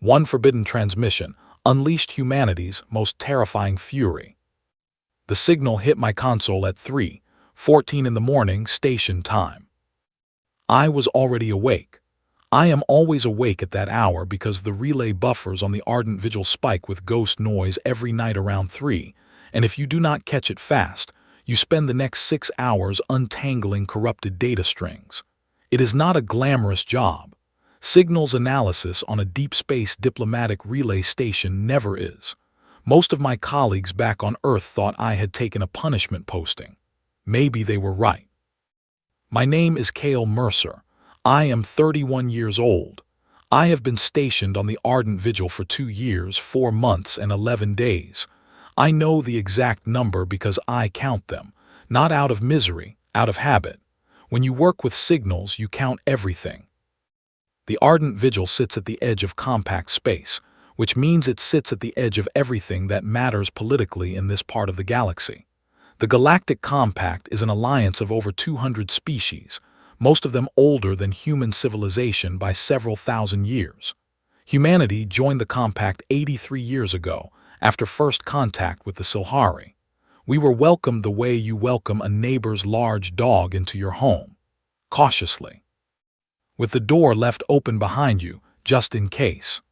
One forbidden transmission unleashed humanity's most terrifying fury. The signal hit my console at 3:14 in the morning station time. I was already awake. I am always awake at that hour because the relay buffers on the Ardent Vigil spike with ghost noise every night around 3, and if you do not catch it fast, you spend the next 6 hours untangling corrupted data strings. It is not a glamorous job. Signals analysis on a deep space diplomatic relay station never is. Most of my colleagues back on Earth thought I had taken a punishment posting. Maybe they were right. My name is Cale Mercer. I am 31 years old. I have been stationed on the Ardent Vigil for 2 years, 4 months, and 11 days. I know the exact number because I count them, not out of misery, out of habit. When you work with signals, you count everything. The Ardent Vigil sits at the edge of compact space, which means it sits at the edge of everything that matters politically in this part of the galaxy. The Galactic Compact is an alliance of over 200 species, most of them older than human civilization by several thousand years. Humanity joined the Compact 83 years ago, after first contact with the Silhari. We were welcomed the way you welcome a neighbor's large dog into your home, cautiously, with the door left open behind you, just in case.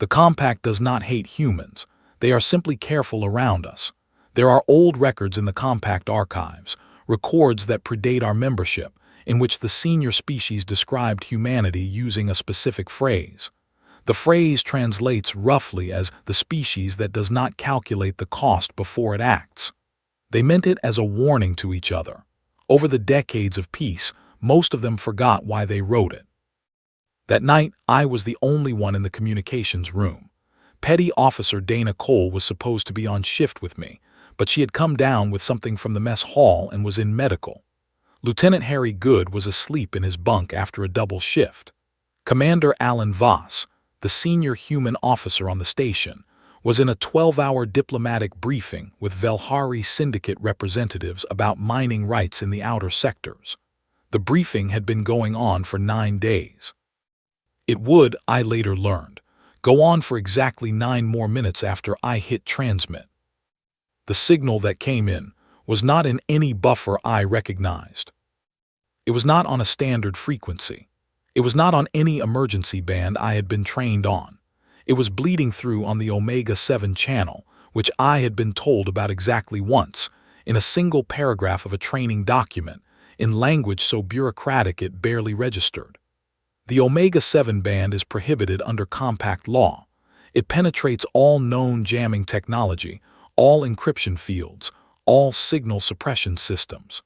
The Compact does not hate humans. They are simply careful around us. There are old records in the Compact archives, records that predate our membership, in which the senior species described humanity using a specific phrase. The phrase translates roughly as the species that does not calculate the cost before it acts. They meant it as a warning to each other. Over the decades of peace, most of them forgot why they wrote it. That night, I was the only one in the communications room. Petty Officer Dana Cole was supposed to be on shift with me, but she had come down with something from the mess hall and was in medical. Lieutenant Harry Good was asleep in his bunk after a double shift. Commander Alan Voss, the senior human officer on the station, was in a 12-hour diplomatic briefing with Velhari Syndicate representatives about mining rights in the outer sectors. The briefing had been going on for 9 days. It would, I later learned, go on for exactly 9 more minutes after I hit transmit. The signal that came in was not in any buffer I recognized. It was not on a standard frequency. It was not on any emergency band I had been trained on. It was bleeding through on the Omega-7 channel, which I had been told about exactly once, in a single paragraph of a training document, in language so bureaucratic it barely registered. The Omega-7 band is prohibited under compact law. It penetrates all known jamming technology, all encryption fields, all signal suppression systems.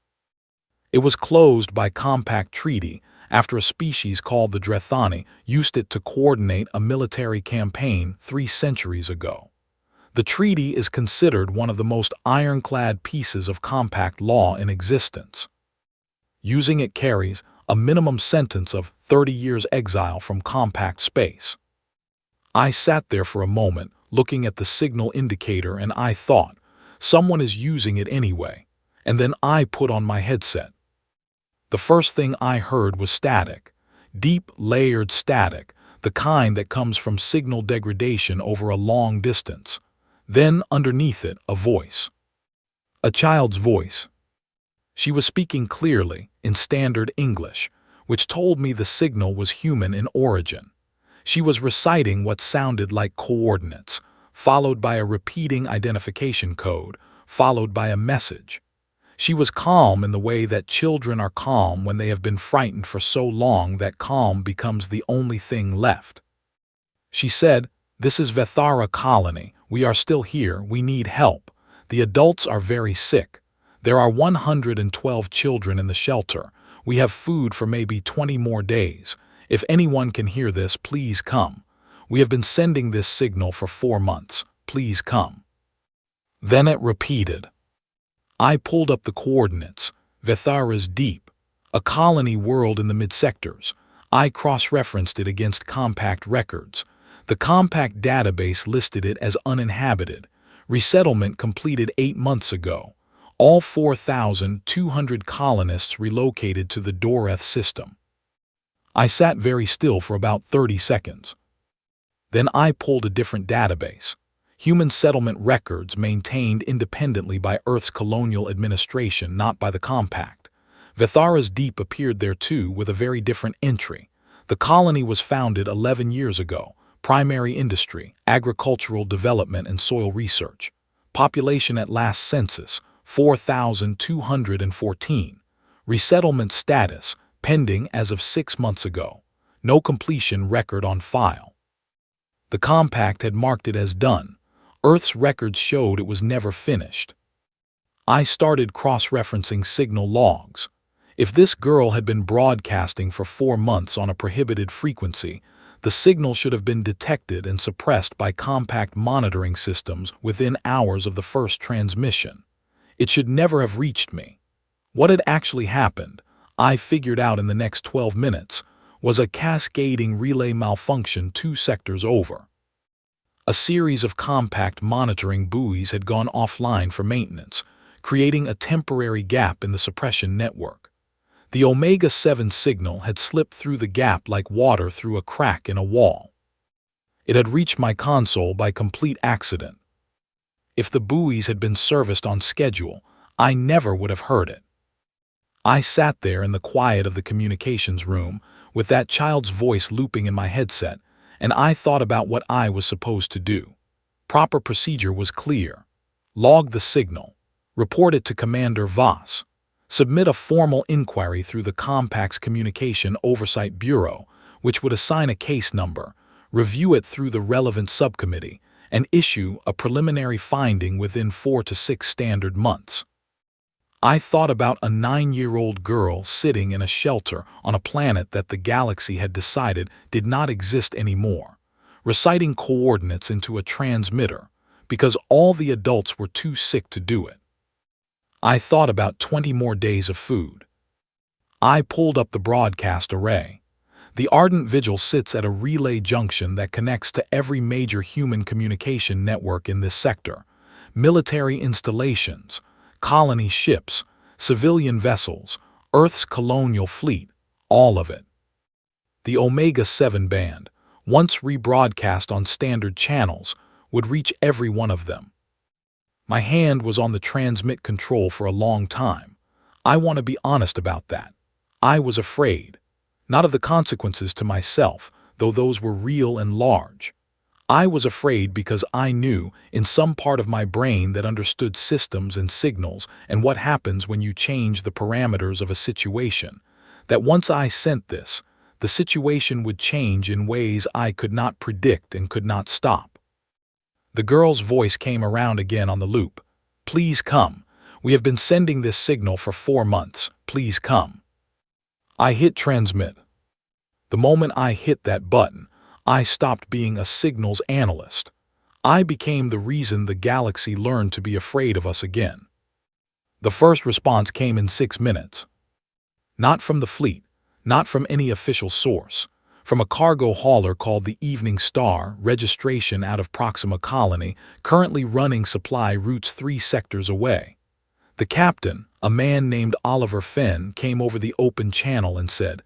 It was closed by compact treaty after a species called the Drethani used it to coordinate a military campaign 3 centuries ago. The treaty is considered one of the most ironclad pieces of compact law in existence. Using it carries a minimum sentence of 30 years exile from compact space. I sat there for a moment, looking at the signal indicator, and I thought, someone is using it anyway, and then I put on my headset. The first thing I heard was static, deep, layered static, the kind that comes from signal degradation over a long distance. Then, underneath it, a voice. A child's voice. She was speaking clearly, in standard English, which told me the signal was human in origin. She was reciting what sounded like coordinates, followed by a repeating identification code, followed by a message. She was calm in the way that children are calm when they have been frightened for so long that calm becomes the only thing left. She said, "This is Vethara Colony. We are still here. We need help. The adults are very sick. There are 112 children in the shelter. We have food for maybe 20 more days. If anyone can hear this, please come. We have been sending this signal for 4 months. Please come." Then it repeated. I pulled up the coordinates. Vethara's deep, a colony world in the mid-sectors. I cross-referenced it against compact records. The compact database listed it as uninhabited. Resettlement completed 8 months ago. All 4,200 colonists relocated to the Doreth system. I sat very still for about 30 seconds. Then I pulled a different database. Human settlement records maintained independently by Earth's colonial administration, not by the Compact. Vethara's Deep appeared there too with a very different entry. The colony was founded 11 years ago. Primary industry, agricultural development and soil research. Population at last census, 4,214. Resettlement status, pending as of 6 months ago. No completion record on file. The Compact had marked it as done. Earth's records showed it was never finished. I started cross-referencing signal logs. If this girl had been broadcasting for 4 months on a prohibited frequency, the signal should have been detected and suppressed by Compact monitoring systems within hours of the first transmission. It should never have reached me. What had actually happened, I figured out in the next 12 minutes, was a cascading relay malfunction 2 sectors over. A series of Compact monitoring buoys had gone offline for maintenance, creating a temporary gap in the suppression network. The Omega-7 signal had slipped through the gap like water through a crack in a wall. It had reached my console by complete accident. If the buoys had been serviced on schedule, I never would have heard it. I sat there in the quiet of the communications room, with that child's voice looping in my headset, and I thought about what I was supposed to do. Proper procedure was clear. Log the signal. Report it to Commander Voss. Submit a formal inquiry through the Compact's Communication Oversight Bureau, which would assign a case number, review it through the relevant subcommittee, and issue a preliminary finding within 4 to 6 standard months. I thought about a 9-year-old girl sitting in a shelter on a planet that the galaxy had decided did not exist anymore, reciting coordinates into a transmitter because all the adults were too sick to do it. I thought about 20 more days of food. I pulled up the broadcast array. The Ardent Vigil sits at a relay junction that connects to every major human communication network in this sector: military installations, colony ships, civilian vessels, Earth's colonial fleet, all of it. The Omega-7 band, once rebroadcast on standard channels, would reach every one of them. My hand was on the transmit control for a long time. I want to be honest about that. I was afraid. Not of the consequences to myself, though those were real and large. I was afraid because I knew, in some part of my brain that understood systems and signals and what happens when you change the parameters of a situation, that once I sent this, the situation would change in ways I could not predict and could not stop. The girl's voice came around again on the loop. "Please come. We have been sending this signal for 4 months. Please come." I hit transmit. The moment I hit that button, I stopped being a signals analyst. I became the reason the galaxy learned to be afraid of us again. The first response came in 6 minutes. Not from the fleet, not from any official source, from a cargo hauler called the Evening Star, registration out of Proxima Colony, currently running supply routes 3 sectors away. The captain, a man named Oliver Fenn, came over the open channel and said,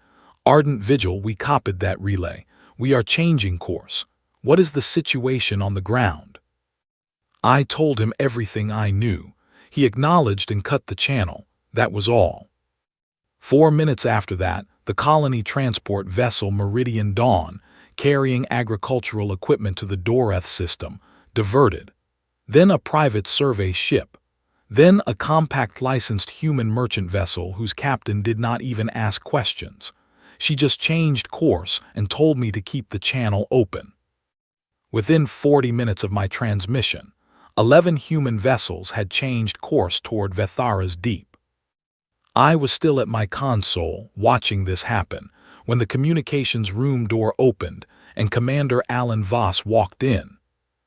"Ardent Vigil, we copied that relay. We are changing course. What is the situation on the ground?" I told him everything I knew. He acknowledged and cut the channel. That was all. 4 minutes after that, the colony transport vessel Meridian Dawn, carrying agricultural equipment to the Doreth system, diverted. Then a private survey ship. Then a Compact licensed human merchant vessel whose captain did not even ask questions. She just changed course and told me to keep the channel open. Within 40 minutes of my transmission, 11 human vessels had changed course toward Vethara's Deep. I was still at my console, watching this happen, when the communications room door opened and Commander Alan Voss walked in.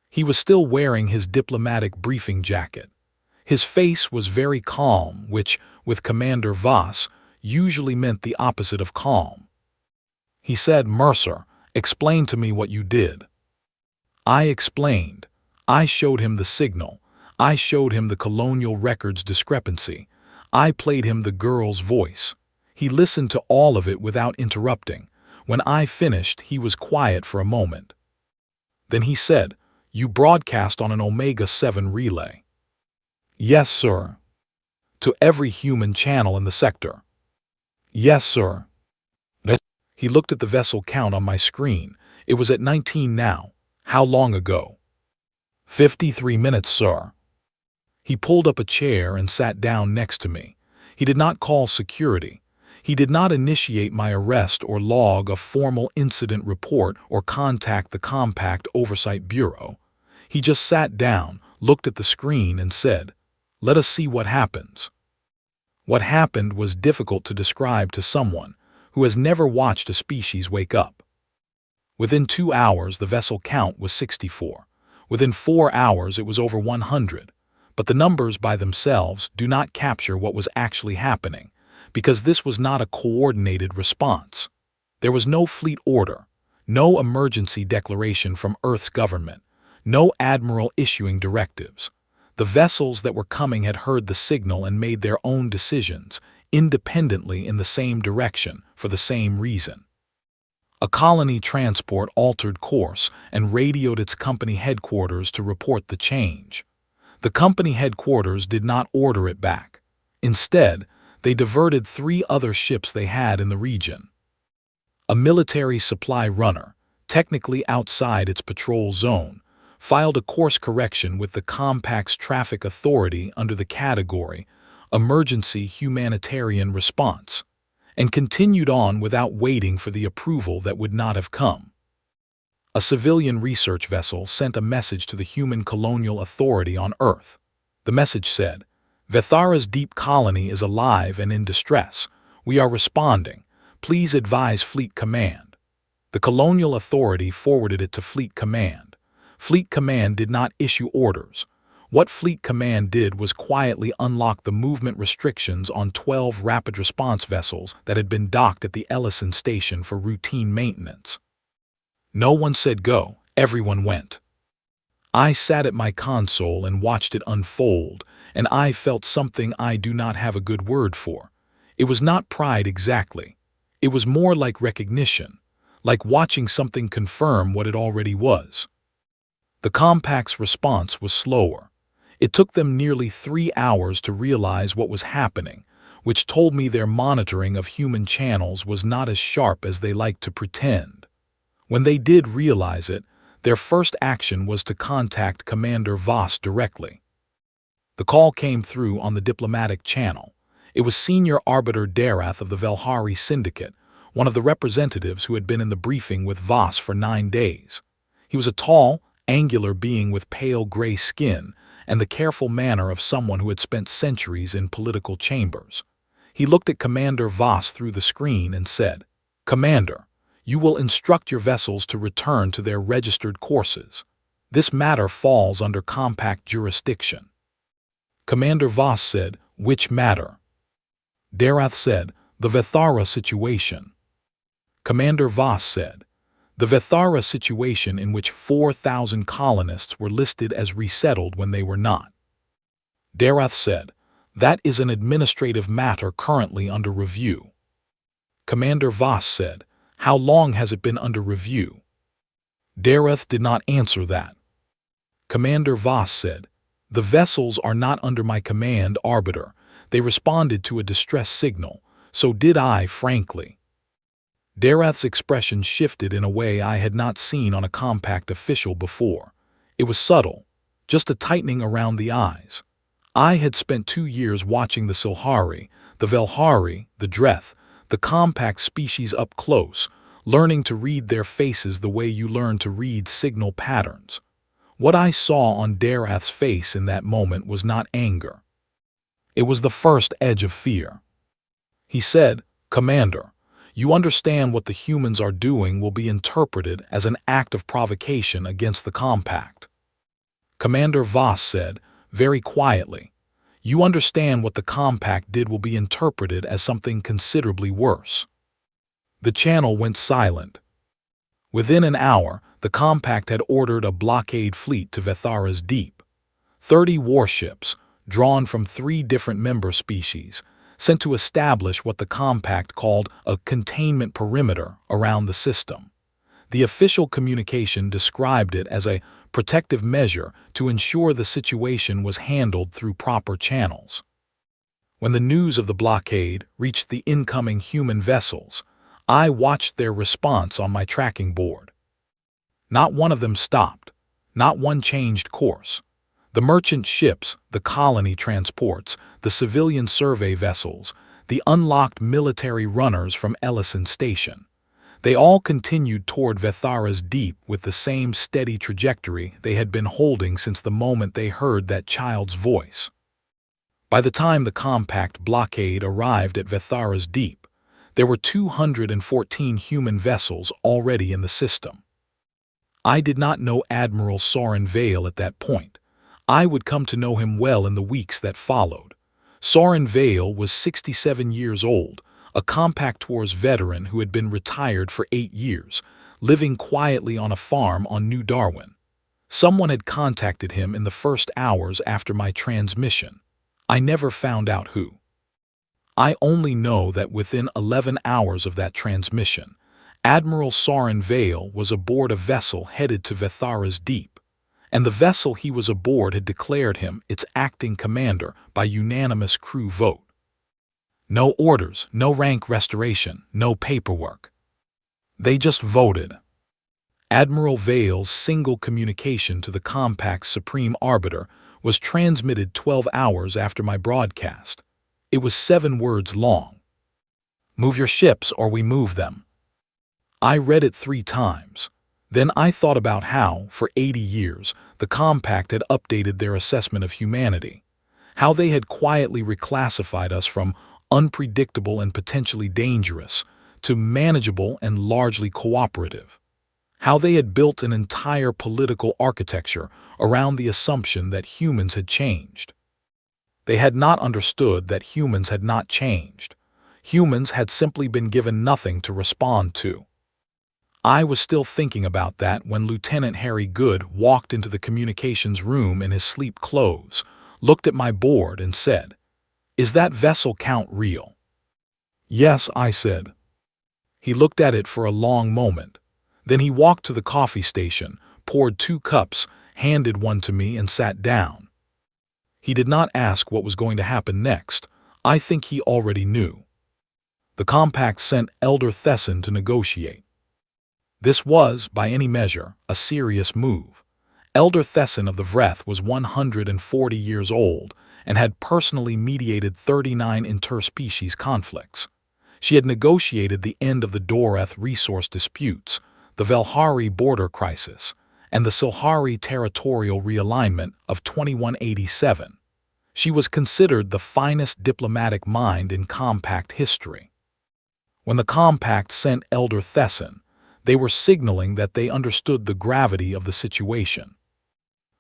He was still wearing his diplomatic briefing jacket. His face was very calm, which, with Commander Voss, usually meant the opposite of calm. He said, "Mercer, explain to me what you did." I explained. I showed him the signal. I showed him the colonial records discrepancy. I played him the girl's voice. He listened to all of it without interrupting. When I finished, he was quiet for a moment. Then he said, "You broadcast on an Omega-7 relay." "Yes, sir." "To every human channel in the sector." "Yes, sir." He looked at the vessel count on my screen. It was at 19 now. "How long ago?" 53 minutes, sir." He pulled up a chair and sat down next to me. He did not call security. He did not initiate my arrest or log a formal incident report or contact the Compact Oversight Bureau. He just sat down, looked at the screen, and said, "Let us see what happens." What happened was difficult to describe to someone who has never watched a species wake up. Within 2 hours, the vessel count was 64. Within 4 hours, it was over 100. But the numbers by themselves do not capture what was actually happening, because this was not a coordinated response. There was no fleet order, no emergency declaration from Earth's government, no admiral issuing directives. The vessels that were coming had heard the signal and made their own decisions, independently in the same direction, for the same reason. A colony transport altered course and radioed its company headquarters to report the change. The company headquarters did not order it back. Instead, they diverted 3 other ships they had in the region. A military supply runner, technically outside its patrol zone, filed a course correction with the Compact's traffic authority under the category Emergency Humanitarian Response, and continued on without waiting for the approval that would not have come. A civilian research vessel sent a message to the Human Colonial Authority on Earth. The message said, "Vethara's deep colony is alive and in distress. We are responding. Please advise Fleet Command." The Colonial Authority forwarded it to Fleet Command. Fleet Command did not issue orders. What Fleet Command did was quietly unlock the movement restrictions on 12 rapid response vessels that had been docked at the Ellison station for routine maintenance. No one said go, everyone went. I sat at my console and watched it unfold, and I felt something I do not have a good word for. It was not pride exactly. It was more like recognition, like watching something confirm what it already was. The Compact's response was slower. It took them nearly 3 hours to realize what was happening, which told me their monitoring of human channels was not as sharp as they liked to pretend. When they did realize it, their first action was to contact Commander Voss directly. The call came through on the diplomatic channel. It was Senior Arbiter Darath of the Velhari Syndicate, one of the representatives who had been in the briefing with Voss for 9 days. He was a tall, angular being with pale gray skin and the careful manner of someone who had spent centuries in political chambers. He looked at Commander Voss through the screen and said, "Commander, you will instruct your vessels to return to their registered courses. This matter falls under Compact jurisdiction." Commander Voss said, "Which matter?" Darath said, "The Vethara situation." Commander Voss said, "The Vethara situation in which 4,000 colonists were listed as resettled when they were not." Darath said, "That is an administrative matter currently under review." Commander Voss said, "How long has it been under review?" Darath did not answer that. Commander Voss said, "The vessels are not under my command, Arbiter. They responded to a distress signal. So did I, frankly." Darath's expression shifted in a way I had not seen on a Compact official before. It was subtle, just a tightening around the eyes. I had spent 2 years watching the Silhari, the Velhari, the Dreth, the Compact species up close, learning to read their faces the way you learn to read signal patterns. What I saw on Darath's face in that moment was not anger. It was the first edge of fear. He said, "Commander, you understand what the humans are doing will be interpreted as an act of provocation against the Compact." Commander Voss said, very quietly, "You understand what the Compact did will be interpreted as something considerably worse." The channel went silent. Within an hour, the Compact had ordered a blockade fleet to Vethara's deep. 30 warships, drawn from 3 different member species, sent to establish what the Compact called a containment perimeter around the system. The official communication described it as a protective measure to ensure the situation was handled through proper channels. When the news of the blockade reached the incoming human vessels, I watched their response on my tracking board. Not one of them stopped. Not one changed course. The merchant ships, the colony transports, the civilian survey vessels, the unlocked military runners from Ellison Station. They all continued toward Vethara's Deep with the same steady trajectory they had been holding since the moment they heard that child's voice. By the time the compact blockade arrived at Vethara's Deep, there were 214 human vessels already in the system. I did not know Admiral Soren Vale at that point. I would come to know him well in the weeks that followed. Soren Vale was 67 years old, a Compact Wars veteran who had been retired for 8 years, living quietly on a farm on New Darwin. Someone had contacted him in the first hours after my transmission. I never found out who. I only know that within 11 hours of that transmission, Admiral Soren Vale was aboard a vessel headed to Vethara's Deep, and the vessel he was aboard had declared him its acting commander by unanimous crew vote. No orders, no rank restoration, no paperwork. They just voted. Admiral Vale's single communication to the Compact's Supreme Arbiter was transmitted 12 hours after my broadcast. It was 7 words long. Move your ships or we move them. I read it 3 times. Then I thought about how, for 80 years, the Compact had updated their assessment of humanity, how they had quietly reclassified us from unpredictable and potentially dangerous to manageable and largely cooperative, how they had built an entire political architecture around the assumption that humans had changed. They had not understood that humans had not changed. Humans had simply been given nothing to respond to. I was still thinking about that when Lieutenant Harry Good walked into the communications room in his sleep clothes, looked at my board and said, "Is that vessel count real?" "Yes," I said. He looked at it for a long moment. Then he walked to the coffee station, poured 2 cups, handed one to me and sat down. He did not ask what was going to happen next. I think he already knew. The Compact sent Elder Thesson to negotiate. This was, by any measure, a serious move. Elder Thesson of the Vreth was 140 years old and had personally mediated 39 interspecies conflicts. She had negotiated the end of the Doreth resource disputes, the Velhari border crisis, and the Silhari territorial realignment of 2187. She was considered the finest diplomatic mind in Compact history. When the Compact sent Elder Thesson, they were signaling that they understood the gravity of the situation.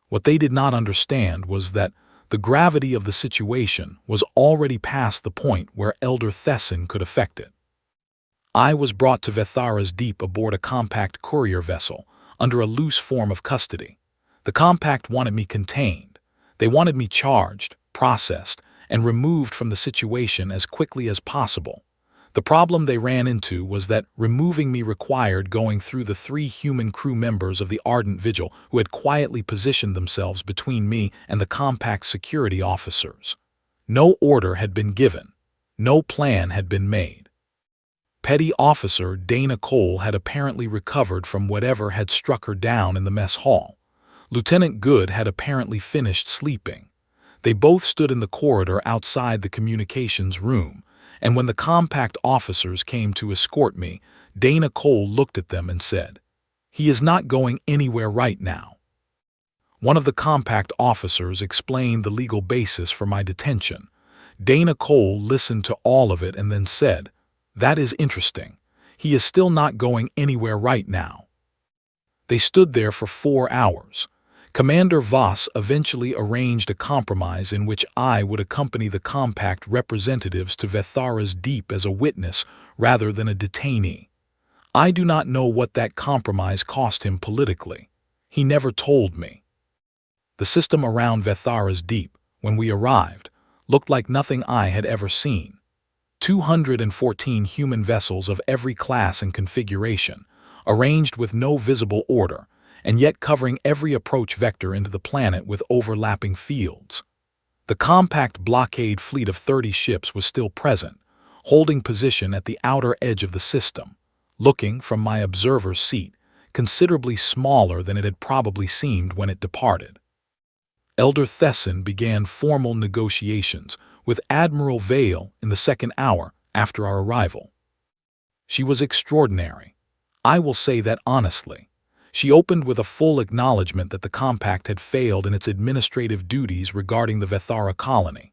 What they did not understand was that the gravity of the situation was already past the point where Elder Thesson could affect it. I was brought to Vethara's Deep aboard a Compact courier vessel, under a loose form of custody. The Compact wanted me contained. They wanted me charged, processed, and removed from the situation as quickly as possible. The problem they ran into was that removing me required going through the 3 human crew members of the Ardent Vigil who had quietly positioned themselves between me and the Compact security officers. No order had been given. No plan had been made. Petty Officer Dana Cole had apparently recovered from whatever had struck her down in the mess hall. Lieutenant Good had apparently finished sleeping. They both stood in the corridor outside the communications room, and when the Compact officers came to escort me, Dana Cole looked at them and said, "He is not going anywhere right now." One of the Compact officers explained the legal basis for my detention. Dana Cole listened to all of it and then said, "That is interesting. He is still not going anywhere right now." They stood there for 4 hours. Commander Voss eventually arranged a compromise in which I would accompany the Compact representatives to Vethara's Deep as a witness rather than a detainee. I do not know what that compromise cost him politically. He never told me. The system around Vethara's Deep, when we arrived, looked like nothing I had ever seen. 214 human vessels of every class and configuration, arranged with no visible order, and yet covering every approach vector into the planet with overlapping fields. The compact blockade fleet of 30 ships was still present, holding position at the outer edge of the system, looking, from my observer's seat, considerably smaller than it had probably seemed when it departed. Elder Thesson began formal negotiations with Admiral Vale in the second hour after our arrival. She was extraordinary. I will say that honestly. She opened with a full acknowledgement that the compact had failed in its administrative duties regarding the Vethara colony.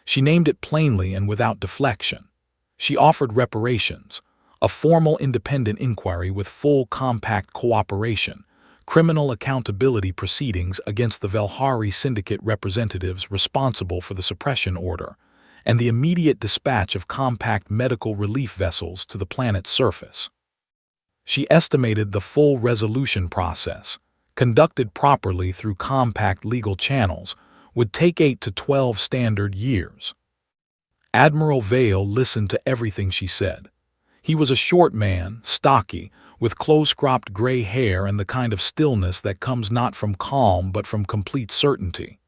She named it plainly and without deflection. She offered reparations, a formal independent inquiry with full compact cooperation, criminal accountability proceedings against the Velhari Syndicate representatives responsible for the suppression order, and the immediate dispatch of compact medical relief vessels to the planet's surface. She estimated the full resolution process, conducted properly through compact legal channels, would take 8 to 12 standard years. Admiral Vale listened to everything she said. He was a short man, stocky, with close-cropped gray hair and the kind of stillness that comes not from calm but from complete certainty.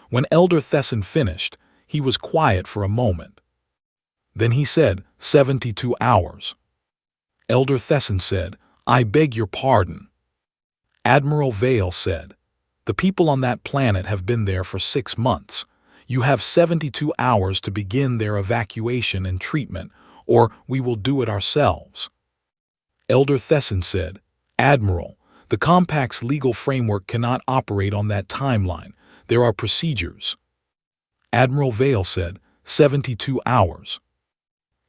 When Elder Thesson finished, he was quiet for a moment. Then he said, 72 hours. Elder Thesson said, I beg your pardon. Admiral Vale said, the people on that planet have been there for 6 months. You have 72 hours to begin their evacuation and treatment, or we will do it ourselves. Elder Thesson said, Admiral, the compact's legal framework cannot operate on that timeline. There are procedures. Admiral Vale said, 72 hours.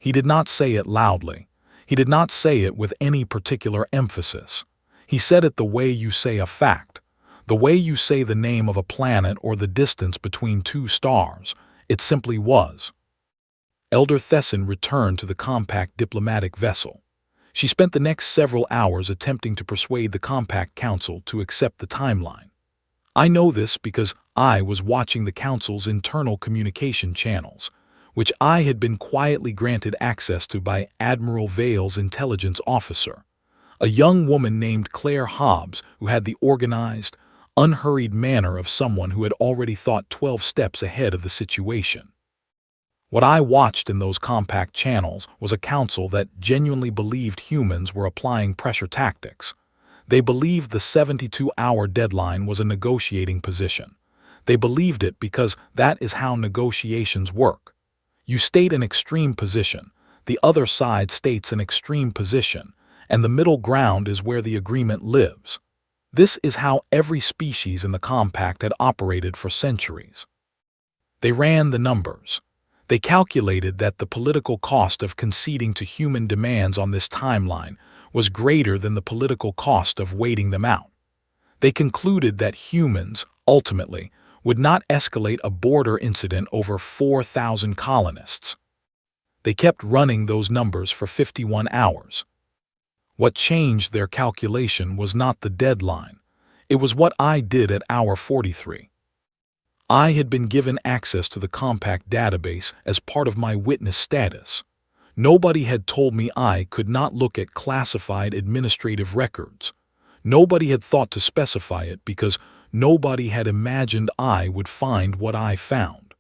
He did not say it loudly. He did not say it with any particular emphasis. He said it the way you say a fact, the way you say the name of a planet or the distance between 2 stars. It simply was. Elder Thesson returned to the compact diplomatic vessel. She spent the next several hours attempting to persuade the Compact Council to accept the timeline. I know this because I was watching the Council's internal communication channels, which I had been quietly granted access to by Admiral Vale's intelligence officer, a young woman named Claire Hobbs who had the organized, unhurried manner of someone who had already thought 12 steps ahead of the situation. What I watched in those compact channels was a council that genuinely believed humans were applying pressure tactics. They believed the 72-hour deadline was a negotiating position. They believed it because that is how negotiations work. You state an extreme position, the other side states an extreme position, and the middle ground is where the agreement lives. This is how every species in the compact had operated for centuries. They ran the numbers. They calculated that the political cost of conceding to human demands on this timeline was greater than the political cost of waiting them out. They concluded that humans, ultimately, would not escalate a border incident over 4,000 colonists. They kept running those numbers for 51 hours. What changed their calculation was not the deadline. It was what I did at hour 43. I had been given access to the compact database as part of my witness status. Nobody had told me I could not look at classified administrative records. Nobody had thought to specify it because nobody had imagined I would find what I found.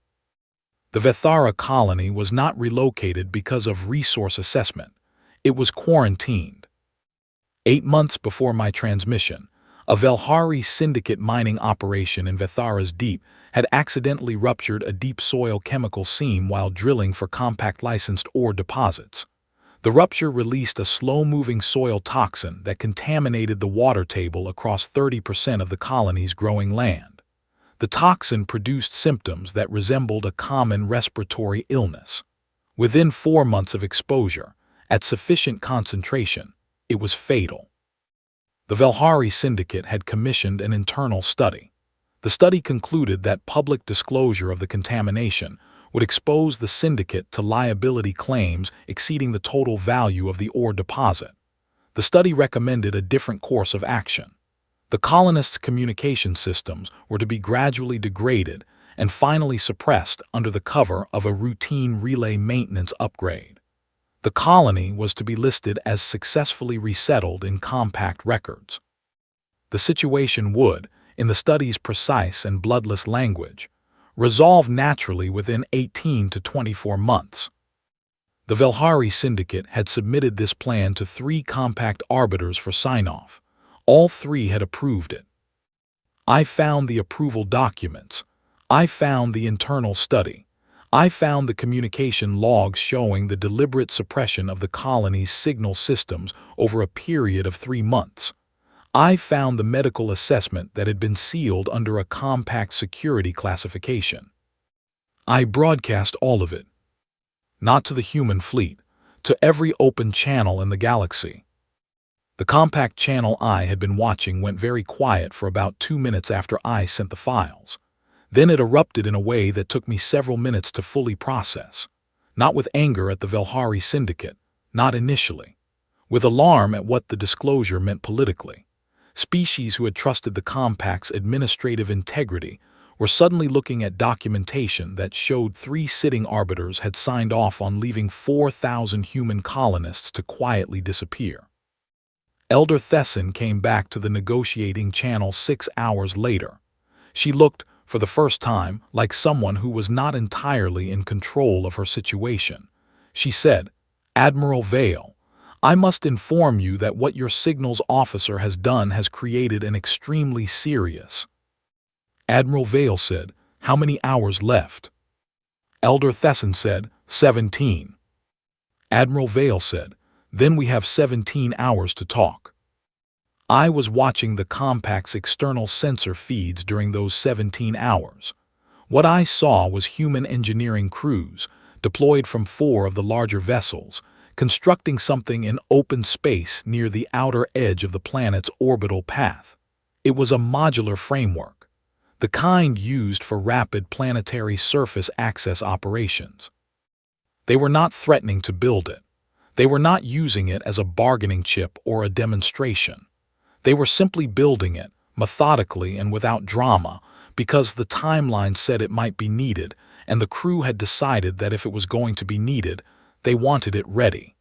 The Vethara colony was not relocated because of resource assessment. It was quarantined. 8 months before my transmission, a Velhari Syndicate mining operation in Vethara's deep had accidentally ruptured a deep soil chemical seam while drilling for compact licensed ore deposits. The rupture released a slow-moving soil toxin that contaminated the water table across 30% of the colony's growing land. The toxin produced symptoms that resembled a common respiratory illness. Within 4 months of exposure, at sufficient concentration, it was fatal. The Velhari Syndicate had commissioned an internal study. The study concluded that public disclosure of the contamination would expose the syndicate to liability claims exceeding the total value of the ore deposit. The study recommended a different course of action. The colonists' communication systems were to be gradually degraded and finally suppressed under the cover of a routine relay maintenance upgrade. The colony was to be listed as successfully resettled in compact records. The situation would, in the study's precise and bloodless language, resolve naturally within 18 to 24 months. The Velhari Syndicate had submitted this plan to 3 compact arbiters for sign-off. All 3 had approved it. I found the approval documents. I found the internal study. I found the communication logs showing the deliberate suppression of the colony's signal systems over a period of 3 months. I found the medical assessment that had been sealed under a compact security classification. I broadcast all of it. Not to the human fleet, to every open channel in the galaxy. The compact channel I had been watching went very quiet for about 2 minutes after I sent the files. Then it erupted in a way that took me several minutes to fully process. Not with anger at the Velhari Syndicate, not initially. With alarm at what the disclosure meant politically. Species who had trusted the compact's administrative integrity were suddenly looking at documentation that showed 3 sitting arbiters had signed off on leaving 4,000 human colonists to quietly disappear. Elder Thesson came back to the negotiating channel 6 hours later. She looked, for the first time, like someone who was not entirely in control of her situation. She said, "Admiral Vale, I must inform you that what your signals officer has done has created an extremely serious." Admiral Vale said, "How many hours left?" Elder Thesson said, 17. Admiral Vale said, "Then we have 17 hours to talk." I was watching the compact's external sensor feeds during those 17 hours. What I saw was human engineering crews, deployed from 4 of the larger vessels, constructing something in open space near the outer edge of the planet's orbital path. It was a modular framework, the kind used for rapid planetary surface access operations. They were not threatening to build it. They were not using it as a bargaining chip or a demonstration. They were simply building it, methodically and without drama, because the timeline said it might be needed, and the crew had decided that if it was going to be needed, they wanted it ready.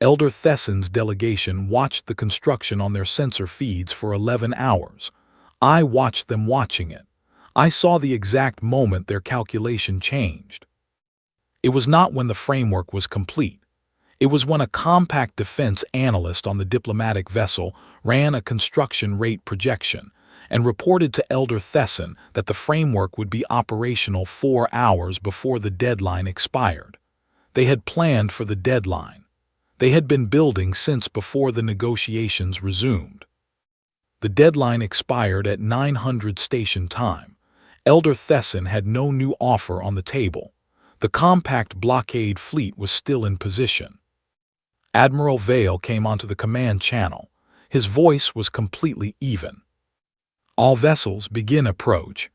Elder Thesson's delegation watched the construction on their sensor feeds for 11 hours. I watched them watching it. I saw the exact moment their calculation changed. It was not when the framework was complete. It was when a compact defense analyst on the diplomatic vessel ran a construction rate projection and reported to Elder Thesson that the framework would be operational 4 hours before the deadline expired. They had planned for the deadline. They had been building since before the negotiations resumed. The deadline expired at 900 station time. Elder Thesson had no new offer on the table. The compact blockade fleet was still in position. Admiral Vale came onto the command channel. His voice was completely even. "All vessels begin approach."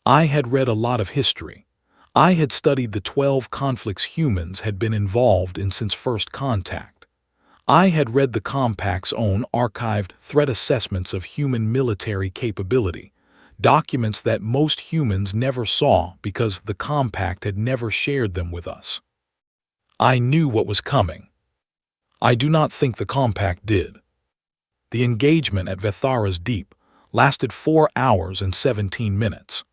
I had read a lot of history. I had studied the 12 conflicts humans had been involved in since first contact. I had read the compact's own archived threat assessments of human military capability, documents that most humans never saw because the compact had never shared them with us. I knew what was coming. I do not think the compact did. The engagement at Vethara's Deep lasted 4 hours and 17 minutes.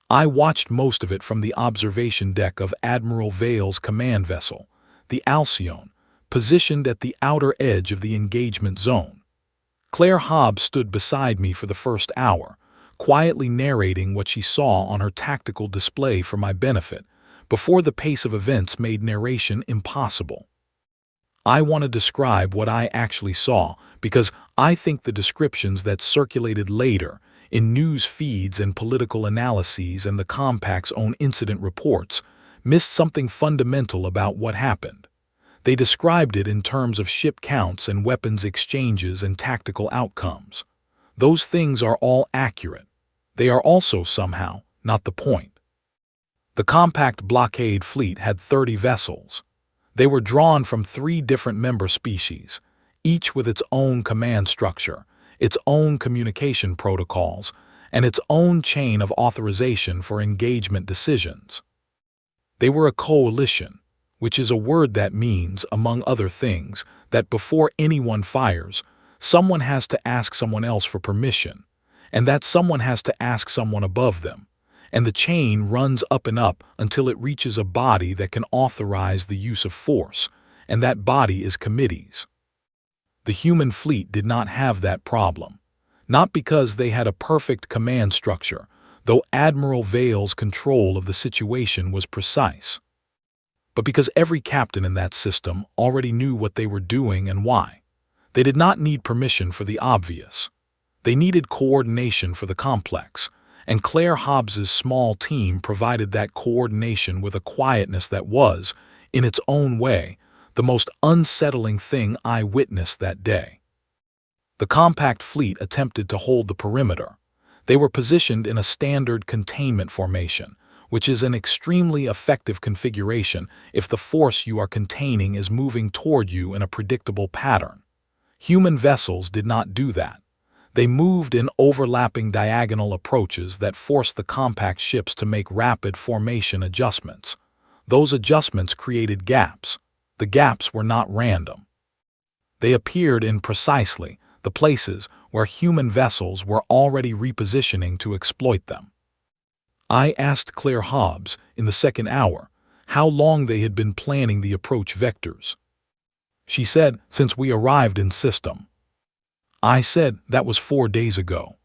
I watched most of it from the observation deck of Admiral Vale's command vessel, the Alcyone, positioned at the outer edge of the engagement zone. Claire Hobbs stood beside me for the first hour, quietly narrating what she saw on her tactical display for my benefit, before the pace of events made narration impossible. I want to describe what I actually saw because I think the descriptions that circulated later in news feeds and political analyses and the compact's own incident reports missed something fundamental about what happened. They described it in terms of ship counts and weapons exchanges and tactical outcomes. Those things are all accurate. They are also somehow not the point. The compact blockade fleet had 30 vessels. They were drawn from 3 different member species, each with its own command structure, its own communication protocols, and its own chain of authorization for engagement decisions. They were a coalition, which is a word that means, among other things, that before anyone fires, someone has to ask someone else for permission, and that someone has to ask someone above them, and the chain runs up and up until it reaches a body that can authorize the use of force, and that body is committees. The human fleet did not have that problem, not because they had a perfect command structure, though Admiral Vale's control of the situation was precise, but because every captain in that system already knew what they were doing and why. They did not need permission for the obvious. They needed coordination for the complex, and Claire Hobbs's small team provided that coordination with a quietness that was, in its own way, the most unsettling thing I witnessed that day. The compact fleet attempted to hold the perimeter. They were positioned in a standard containment formation, which is an extremely effective configuration if the force you are containing is moving toward you in a predictable pattern. Human vessels did not do that. They moved in overlapping diagonal approaches that forced the compact ships to make rapid formation adjustments. Those adjustments created gaps. The gaps were not random. They appeared in precisely the places where human vessels were already repositioning to exploit them. I asked Claire Hobbs, in the second hour, how long they had been planning the approach vectors. She said, since we arrived in system. I said, that was 4 days ago.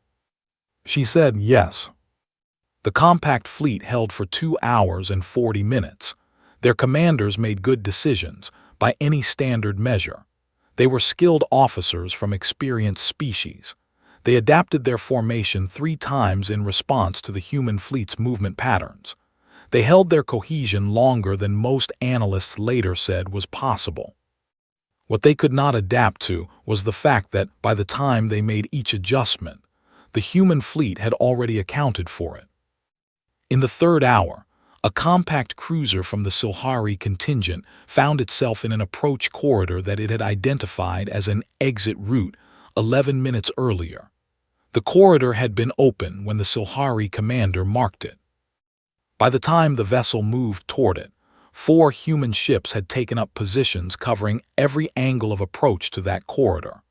She said, yes. The compact fleet held for 2 hours and 40 minutes. Their commanders made good decisions, by any standard measure. They were skilled officers from experienced species. They adapted their formation 3 times in response to the human fleet's movement patterns. They held their cohesion longer than most analysts later said was possible. What they could not adapt to was the fact that, by the time they made each adjustment, the human fleet had already accounted for it. In the 3rd hour, a compact cruiser from the Silhari contingent found itself in an approach corridor that it had identified as an exit route 11 minutes earlier. The corridor had been open when the Silhari commander marked it. By the time the vessel moved toward it, 4 human ships had taken up positions covering every angle of approach to that corridor,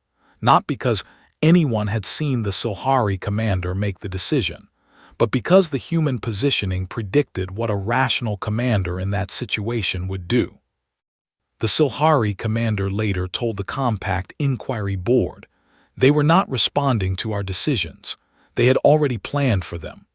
not because anyone had seen the Silhari commander make the decision, but because the human positioning predicted what a rational commander in that situation would do. The Silhari commander later told the Compact Inquiry Board, "They were not responding to our decisions. They had already planned for them."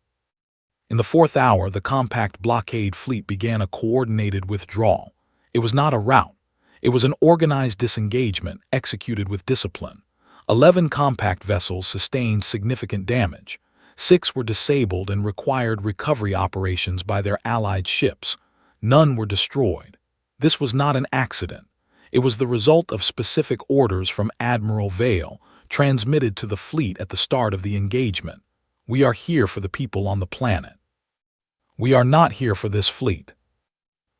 In the 4th hour, the compact blockade fleet began a coordinated withdrawal. It was not a rout. It was an organized disengagement executed with discipline. 11 compact vessels sustained significant damage. 6 were disabled and required recovery operations by their allied ships. None were destroyed. This was not an accident. It was the result of specific orders from Admiral Vale, transmitted to the fleet at the start of the engagement. We are here for the people on the planet. We are not here for this fleet.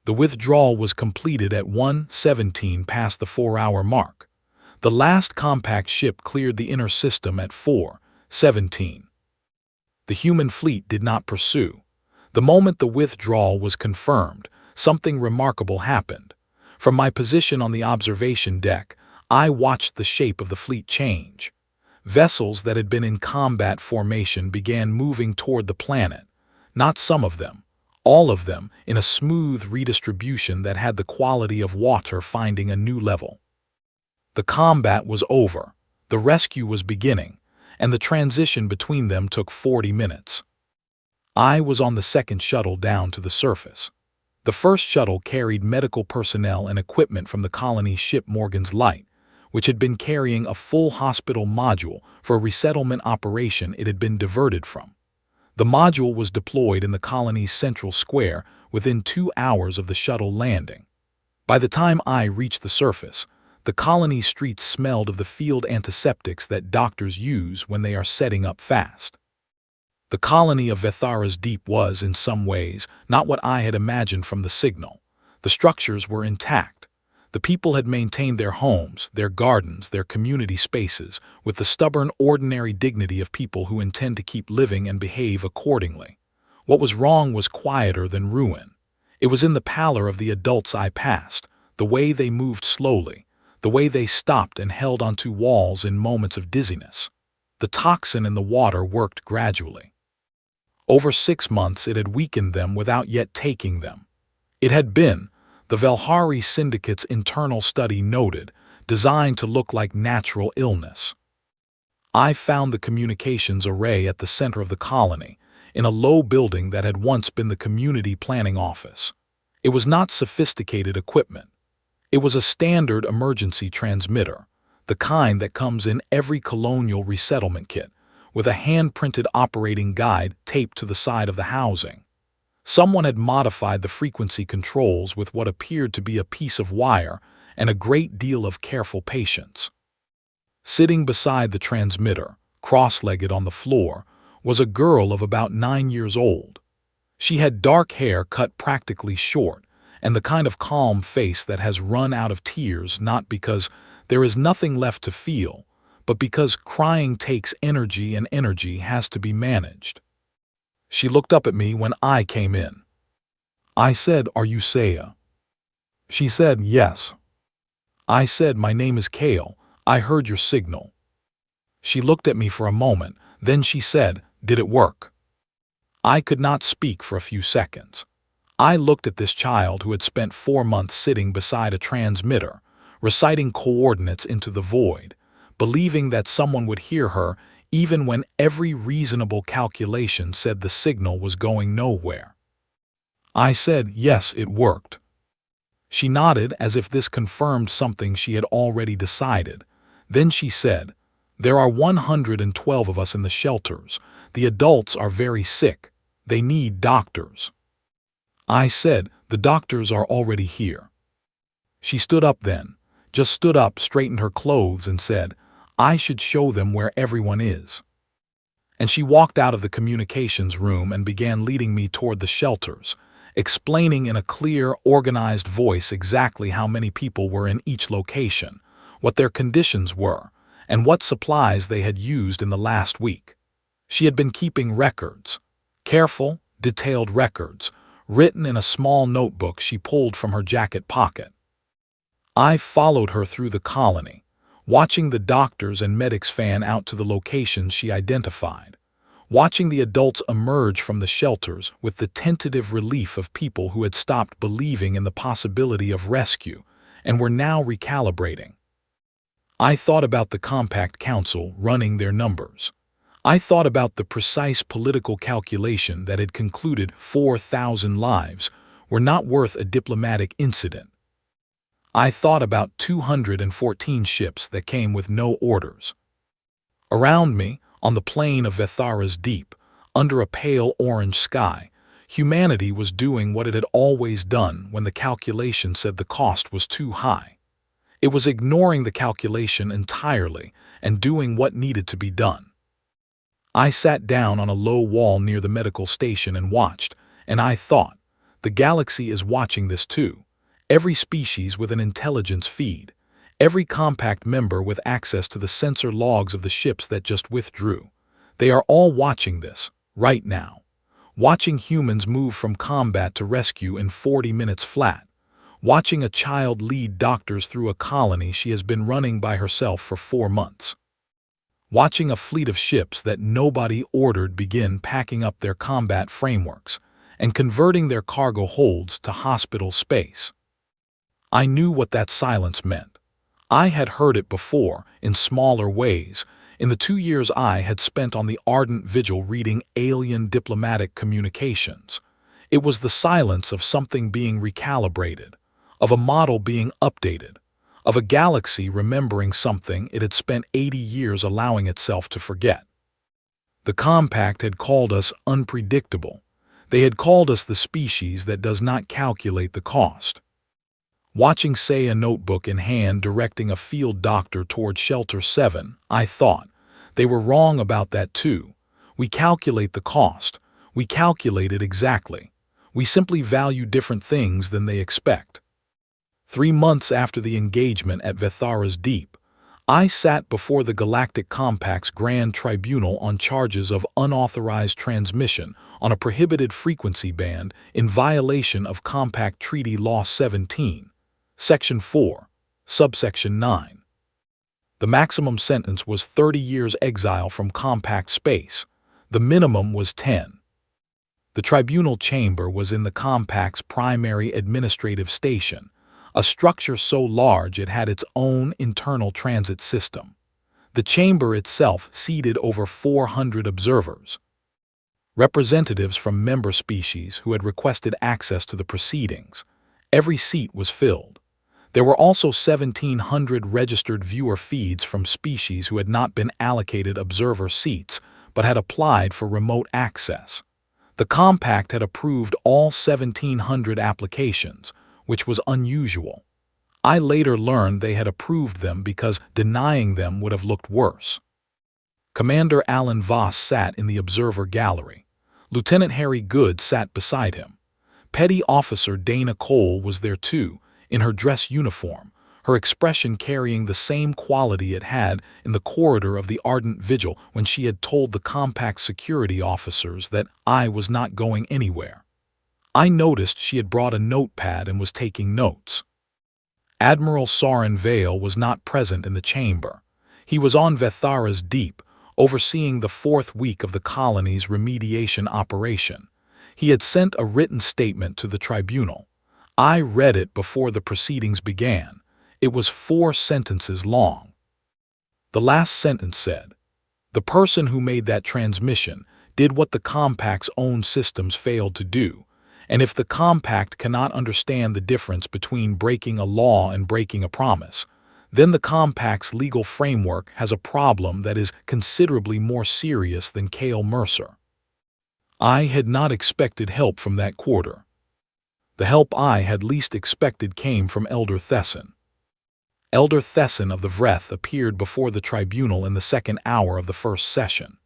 The withdrawal was completed at 1:17 past the 4-hour mark. The last compact ship cleared the inner system at 4:17. The human fleet did not pursue. The moment the withdrawal was confirmed, something remarkable happened. From my position on the observation deck, I watched the shape of the fleet change. Vessels that had been in combat formation began moving toward the planet, not some of them, all of them, in a smooth redistribution that had the quality of water finding a new level. The combat was over, the rescue was beginning, and the transition between them took 40 minutes. I was on the second shuttle down to the surface. The first shuttle carried medical personnel and equipment from the colony's ship Morgan's Light, which had been carrying a full hospital module for a resettlement operation it had been diverted from. The module was deployed in the colony's central square within 2 hours of the shuttle landing. By the time I reached the surface, the colony's streets smelled of the field antiseptics that doctors use when they are setting up fast. The colony of Vethara's Deep was, in some ways, not what I had imagined from the signal. The structures were intact. The people had maintained their homes, their gardens, their community spaces, with the stubborn, ordinary dignity of people who intend to keep living and behave accordingly. What was wrong was quieter than ruin. It was in the pallor of the adults I passed, the way they moved slowly, the way they stopped and held onto walls in moments of dizziness. The toxin in the water worked gradually. Over 6 months it had weakened them without yet taking them. It had been, the Velhari Syndicate's internal study noted, designed to look like natural illness. I found the communications array at the center of the colony, in a low building that had once been the community planning office. It was not sophisticated equipment. It was a standard emergency transmitter, the kind that comes in every colonial resettlement kit, with a hand-printed operating guide taped to the side of the housing. Someone had modified the frequency controls with what appeared to be a piece of wire and a great deal of careful patience. Sitting beside the transmitter, cross-legged on the floor, was a girl of about 9 years old. She had dark hair cut practically short, and the kind of calm face that has run out of tears not because there is nothing left to feel, but because crying takes energy and energy has to be managed. She looked up at me when I came in. I said, "Are you Saya?" She said, "Yes." I said, "My name is Kale. I heard your signal." She looked at me for a moment, then she said, "Did it work?" I could not speak for a few seconds. I looked at this child who had spent 4 months sitting beside a transmitter, reciting coordinates into the void, believing that someone would hear her even when every reasonable calculation said the signal was going nowhere. I said, "Yes, it worked." She nodded as if this confirmed something she had already decided. Then she said, "There are 112 of us in the shelters. The adults are very sick. They need doctors." I said, "The doctors are already here." She stood up then, just stood up, straightened her clothes and said, "I should show them where everyone is." And she walked out of the communications room and began leading me toward the shelters, explaining in a clear, organized voice exactly how many people were in each location, what their conditions were, and what supplies they had used in the last week. She had been keeping records, careful, detailed records, written in a small notebook she pulled from her jacket pocket. I followed her through the colony, watching the doctors and medics fan out to the locations she identified, watching the adults emerge from the shelters with the tentative relief of people who had stopped believing in the possibility of rescue and were now recalibrating. I thought about the Compact Council running their numbers. I thought about the precise political calculation that had concluded 4,000 lives were not worth a diplomatic incident. I thought about 214 ships that came with no orders. Around me, on the plain of Vethara's deep, under a pale orange sky, humanity was doing what it had always done when the calculation said the cost was too high. It was ignoring the calculation entirely and doing what needed to be done. I sat down on a low wall near the medical station and watched, and I thought, the galaxy is watching this too. Every species with an intelligence feed, every compact member with access to the sensor logs of the ships that just withdrew. They are all watching this, right now. Watching humans move from combat to rescue in 40 minutes flat. Watching a child lead doctors through a colony she has been running by herself for 4 months. Watching a fleet of ships that nobody ordered begin packing up their combat frameworks and converting their cargo holds to hospital space. I knew what that silence meant. I had heard it before, in smaller ways, in the 2 years I had spent on the ardent vigil reading alien diplomatic communications. It was the silence of something being recalibrated, of a model being updated, of a galaxy remembering something it had spent 80 years allowing itself to forget. The Compact had called us unpredictable. They had called us the species that does not calculate the cost. Watching Saya, notebook in hand, directing a field doctor toward Shelter 7, I thought, they were wrong about that too. We calculate the cost. We calculate it exactly. We simply value different things than they expect. 3 months after the engagement at Vethara's Deep, I sat before the Galactic Compact's Grand Tribunal on charges of unauthorized transmission on a prohibited frequency band in violation of Compact Treaty Law 17, Section 4, Subsection 9. The maximum sentence was 30 years exile from compact space. The minimum was 10. The tribunal chamber was in the compact's primary administrative station, a structure so large it had its own internal transit system. The chamber itself seated over 400 observers, representatives from member species who had requested access to the proceedings. Every seat was filled. There were also 1,700 registered viewer feeds from species who had not been allocated observer seats but had applied for remote access. The Compact had approved all 1,700 applications, which was unusual. I later learned they had approved them because denying them would have looked worse. Commander Alan Voss sat in the observer gallery. Lieutenant Harry Good sat beside him. Petty Officer Dana Cole was there too, in her dress uniform, her expression carrying the same quality it had in the corridor of the Ardent Vigil when she had told the Compact security officers that I was not going anywhere. I noticed she had brought a notepad and was taking notes. Admiral Soren Vale was not present in the chamber. He was on Vethara's Deep, overseeing the 4th week of the colony's remediation operation. He had sent a written statement to the tribunal. I read it before the proceedings began. It was 4 sentences long. The last sentence said, "The person who made that transmission did what the Compact's own systems failed to do, and if the Compact cannot understand the difference between breaking a law and breaking a promise, then the Compact's legal framework has a problem that is considerably more serious than Cale Mercer." I had not expected help from that quarter. The help I had least expected came from Elder Thesson. Elder Thesson of the Vreth appeared before the tribunal in the 2nd hour of the first session.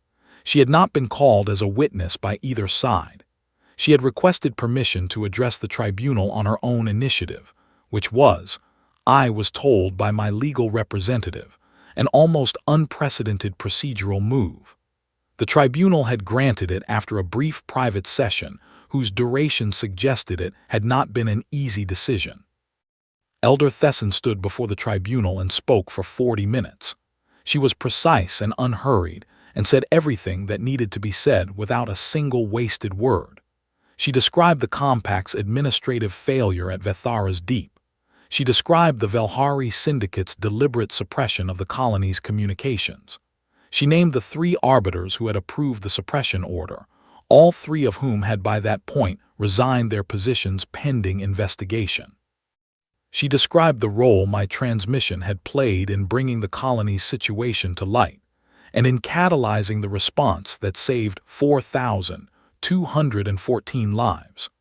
She had not been called as a witness by either side. She had requested permission to address the tribunal on her own initiative, which was, I was told by my legal representative, an almost unprecedented procedural move. The tribunal had granted it after a brief private session whose duration suggested it had not been an easy decision. Elder Thesson stood before the tribunal and spoke for 40 minutes. She was precise and unhurried and said everything that needed to be said without a single wasted word. She described the Compact's administrative failure at Vethara's Deep. She described the Velhari Syndicate's deliberate suppression of the colony's communications. She named the 3 arbiters who had approved the suppression order, all 3 of whom had by that point resigned their positions pending investigation. She described the role my transmission had played in bringing the colony's situation to light, and in catalyzing the response that saved 4,214 lives.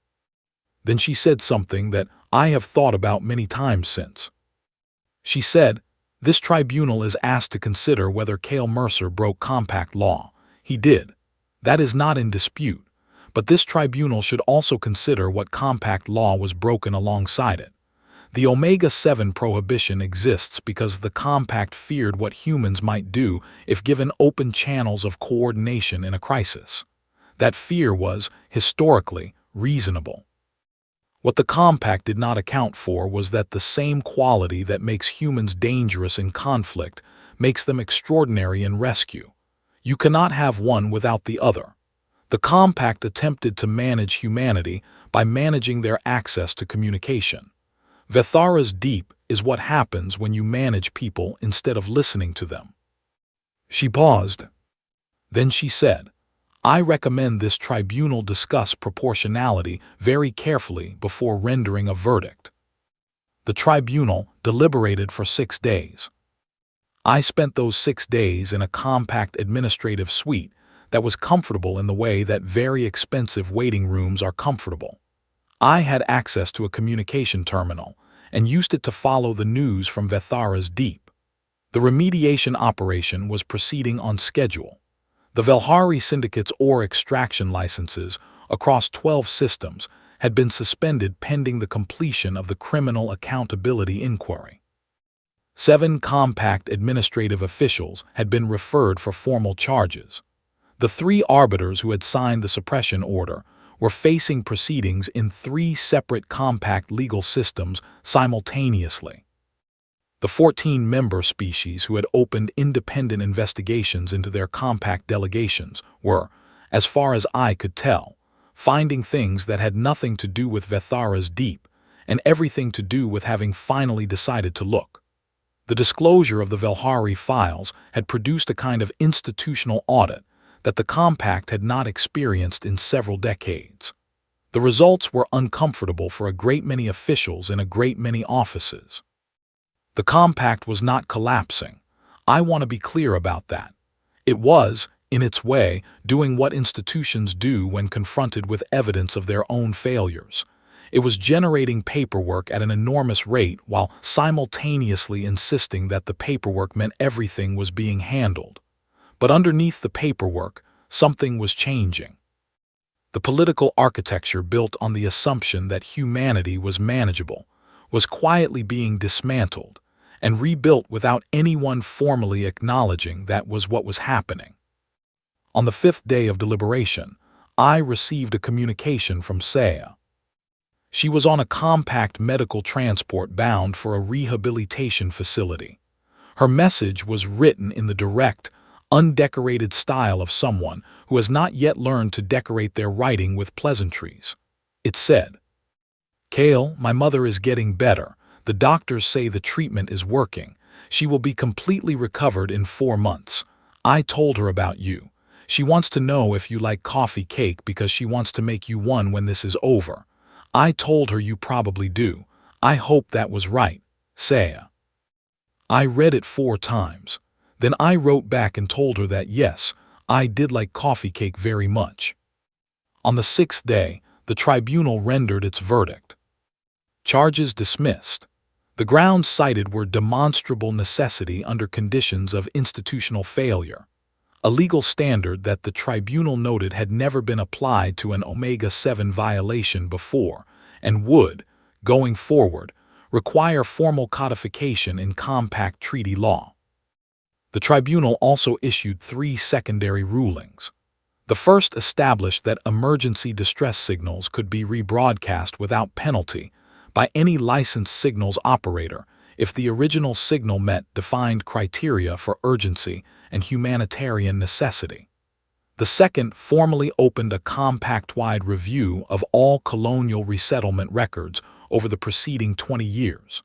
Then she said something that I have thought about many times since. She said, "This tribunal is asked to consider whether Cale Mercer broke compact law. He did. That is not in dispute. But this tribunal should also consider what compact law was broken alongside it. The Omega-7 prohibition exists because the Compact feared what humans might do if given open channels of coordination in a crisis. That fear was, historically, reasonable. What the Compact did not account for was that the same quality that makes humans dangerous in conflict makes them extraordinary in rescue. You cannot have one without the other. The Compact attempted to manage humanity by managing their access to communication. Vethara's Deep is what happens when you manage people instead of listening to them." She paused. Then she said, "I recommend this tribunal discuss proportionality very carefully before rendering a verdict." The tribunal deliberated for 6 days. I spent those 6 days in a compact administrative suite that was comfortable in the way that very expensive waiting rooms are comfortable. I had access to a communication terminal and used it to follow the news from Vethara's Deep. The remediation operation was proceeding on schedule. The Velhari Syndicate's ore extraction licenses across 12 systems had been suspended pending the completion of the criminal accountability inquiry. 7 compact administrative officials had been referred for formal charges. The 3 arbiters who had signed the suppression order were facing proceedings in 3 separate compact legal systems simultaneously. The 14 member species who had opened independent investigations into their compact delegations were, as far as I could tell, finding things that had nothing to do with Vethara's deep and everything to do with having finally decided to look. The disclosure of the Velhari files had produced a kind of institutional audit that the compact had not experienced in several decades. The results were uncomfortable for a great many officials in a great many offices. The compact was not collapsing. I want to be clear about that. It was, in its way, doing what institutions do when confronted with evidence of their own failures. It was generating paperwork at an enormous rate while simultaneously insisting that the paperwork meant everything was being handled. But underneath the paperwork, something was changing. The political architecture built on the assumption that humanity was manageable was quietly being dismantled and rebuilt without anyone formally acknowledging that was what was happening. On the 5th day of deliberation, I received a communication from Saya. She was on a compact medical transport bound for a rehabilitation facility. Her message was written in the direct, undecorated style of someone who has not yet learned to decorate their writing with pleasantries. It said, "Kale, my mother is getting better. The doctors say the treatment is working. She will be completely recovered in 4 months. I told her about you. She wants to know if you like coffee cake because she wants to make you one when this is over. I told her you probably do. I hope that was right, Saya." I read it 4 times. Then I wrote back and told her that yes, I did like coffee cake very much. On the 6th day, the tribunal rendered its verdict. Charges dismissed. The grounds cited were demonstrable necessity under conditions of institutional failure, a legal standard that the tribunal noted had never been applied to an Omega-7 violation before and would, going forward, require formal codification in compact treaty law. The tribunal also issued 3 secondary rulings. The first established that emergency distress signals could be rebroadcast without penalty by any licensed signals operator if the original signal met defined criteria for urgency and humanitarian necessity. The second formally opened a compact-wide review of all colonial resettlement records over the preceding 20 years.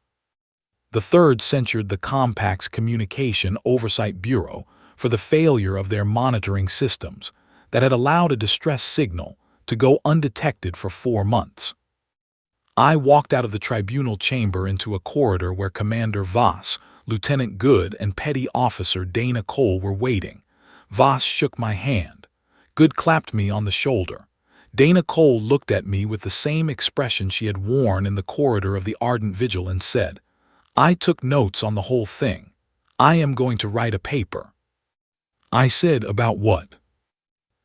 The third censured the compact's Communication Oversight Bureau for the failure of their monitoring systems that had allowed a distress signal to go undetected for 4 months. I walked out of the tribunal chamber into a corridor where Commander Voss, Lieutenant Good, and Petty Officer Dana Cole were waiting. Voss shook my hand. Good clapped me on the shoulder. Dana Cole looked at me with the same expression she had worn in the corridor of the Ardent Vigil and said, "I took notes on the whole thing. I am going to write a paper." I said, "About what?"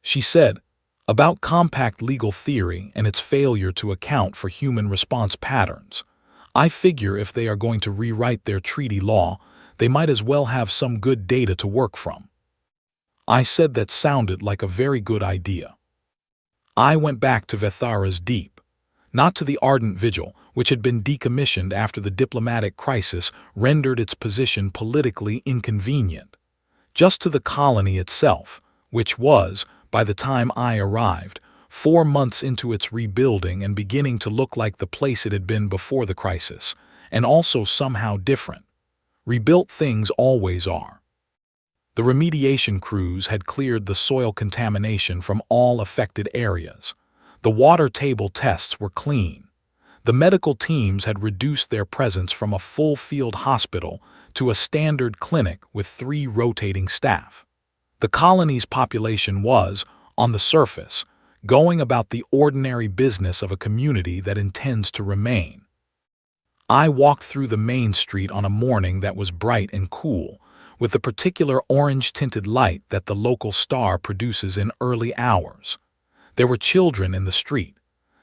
She said, "About compact legal theory and its failure to account for human response patterns. I figure if they are going to rewrite their treaty law, they might as well have some good data to work from." I said that sounded like a very good idea. I went back to Vethara's Deep, not to the Ardent Vigil, which had been decommissioned after the diplomatic crisis rendered its position politically inconvenient, just to the colony itself, which was, by the time I arrived, 4 months into its rebuilding and beginning to look like the place it had been before the crisis, and also somehow different. Rebuilt things always are. The remediation crews had cleared the soil contamination from all affected areas. The water table tests were clean. The medical teams had reduced their presence from a full field hospital to a standard clinic with 3 rotating staff. The colony's population was, on the surface, going about the ordinary business of a community that intends to remain. I walked through the main street on a morning that was bright and cool, with the particular orange-tinted light that the local star produces in early hours. There were children in the street,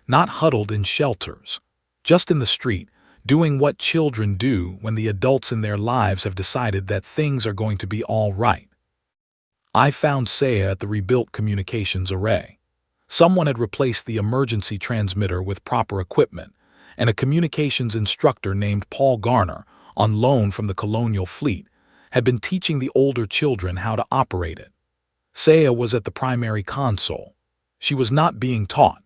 not huddled in shelters, just in the street, doing what children do when the adults in their lives have decided that things are going to be all right. I found Saya at the rebuilt communications array. Someone had replaced the emergency transmitter with proper equipment, and a communications instructor named Paul Garner, on loan from the Colonial Fleet, had been teaching the older children how to operate it. Saya was at the primary console. She was not being taught.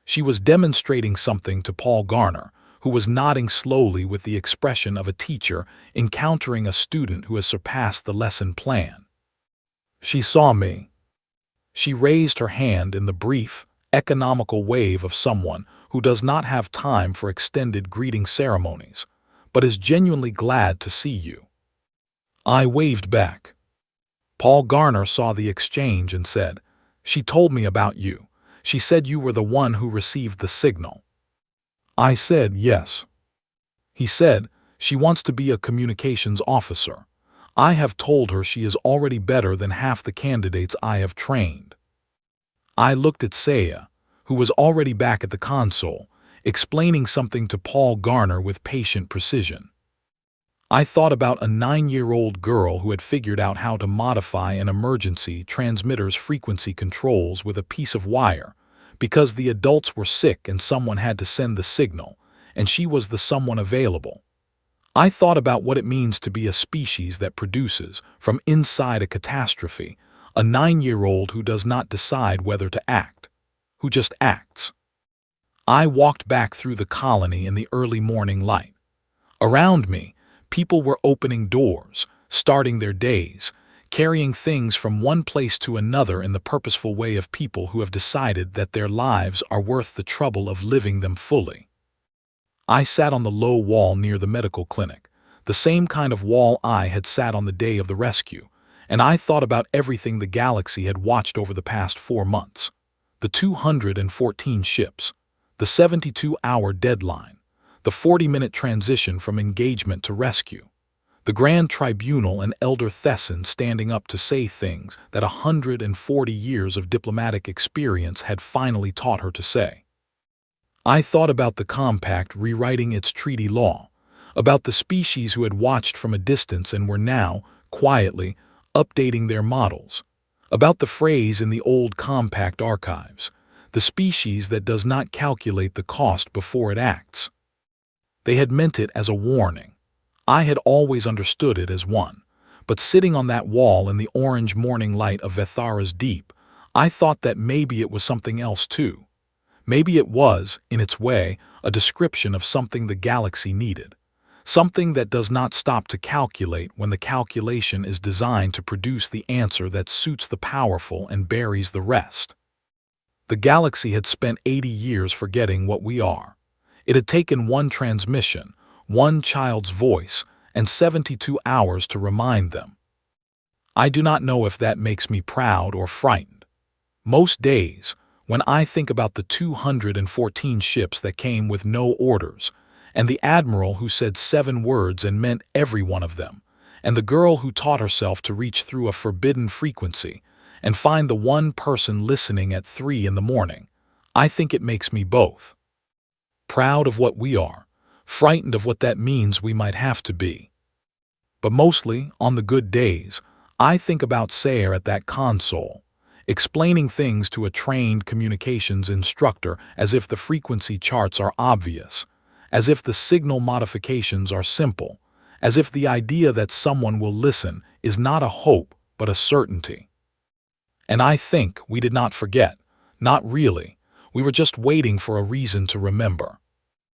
She was demonstrating something to Paul Garner, who was nodding slowly with the expression of a teacher encountering a student who has surpassed the lesson plan. She saw me. She raised her hand in the brief, economical wave of someone who does not have time for extended greeting ceremonies, but is genuinely glad to see you. I waved back. Paul Garner saw the exchange and said, "She told me about you. She said you were the one who received the signal." I said yes. He said, "She wants to be a communications officer. I have told her she is already better than half the candidates I have trained." I looked at Saya, who was already back at the console, explaining something to Paul Garner with patient precision. I thought about a 9-year-old girl who had figured out how to modify an emergency transmitter's frequency controls with a piece of wire, because the adults were sick and someone had to send the signal, and she was the someone available. I thought about what it means to be a species that produces, from inside a catastrophe, a 9-year-old who does not decide whether to act, who just acts. I walked back through the colony in the early morning light. Around me, people were opening doors, starting their days, carrying things from one place to another in the purposeful way of people who have decided that their lives are worth the trouble of living them fully. I sat on the low wall near the medical clinic, the same kind of wall I had sat on the day of the rescue, and I thought about everything the galaxy had watched over the past 4 months. The 214 ships, the 72-hour deadline, the 40-minute transition from engagement to rescue, the Grand Tribunal and Elder Thesson standing up to say things that 140 years of diplomatic experience had finally taught her to say. I thought about the Compact rewriting its treaty law, about the species who had watched from a distance and were now, quietly, updating their models, about the phrase in the old Compact archives, the species that does not calculate the cost before it acts. They had meant it as a warning. I had always understood it as one, but sitting on that wall in the orange morning light of Vethara's deep, I thought that maybe it was something else too. Maybe it was, in its way, a description of something the galaxy needed, something that does not stop to calculate when the calculation is designed to produce the answer that suits the powerful and buries the rest. The galaxy had spent 80 years forgetting what we are. It had taken one transmission, one child's voice, and 72 hours to remind them. I do not know if that makes me proud or frightened. Most days, when I think about the 214 ships that came with no orders, and the admiral who said 7 words and meant every one of them, and the girl who taught herself to reach through a forbidden frequency and find the one person listening at 3 in the morning, I think it makes me both. Proud of what we are, frightened of what that means we might have to be. But mostly, on the good days, I think about Sayer at that console, explaining things to a trained communications instructor as if the frequency charts are obvious, as if the signal modifications are simple, as if the idea that someone will listen is not a hope but a certainty. And I think we did not forget, not really. We were just waiting for a reason to remember.